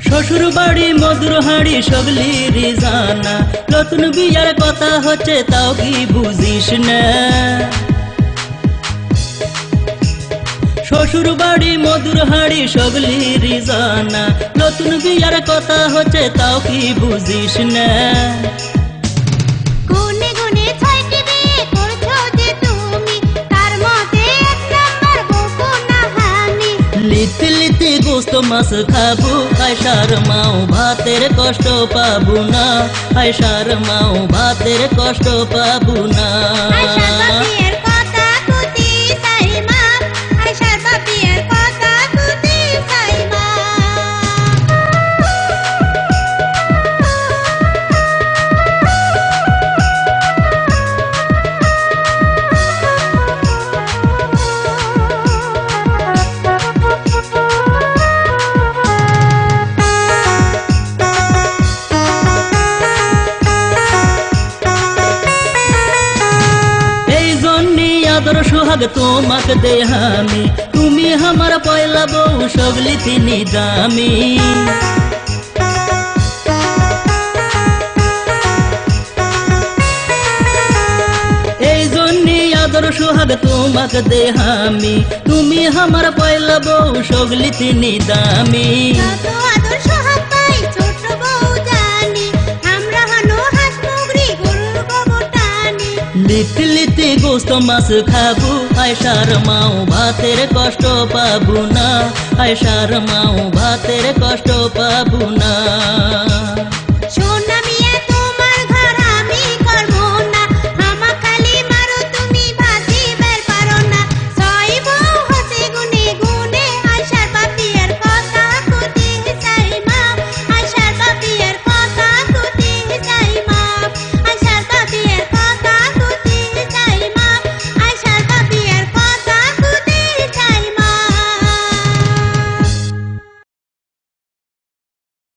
শ্বশুর বাড়ি মধুর হাড়ি সগলির জানা, নতুন বিয়ার কথা হচ্ছে তাও কি বুঝিস না? শ্বশুর বাড়ি মধুর হাড়ি সগলির জানা, নতুন বিয়ার কথা হচ্ছে তাও কি বুঝিস না? লিতে লিতে গোস্ত মাছ খাবো, আয়সার মাও ভাতের কষ্ট পাবো না, আয়সার মাও ভাতের কষ্ট পাবো না। আদর সোহাগ তোমাকে দে আমি, তুমি আমার পয়লা বউ সগলি তিনি দামি। এই জন্যে আদর সোহাগ তোমাকে দে আমি, তুমি আমার পয়লা বউ সগলি তিনি দামি। লিতে লিতে গোস্ত মাছ খাবো, আয়সার মাও ভাতের কষ্ট পাবো না, আয়সার মাও ভাতের কষ্ট পাবো না।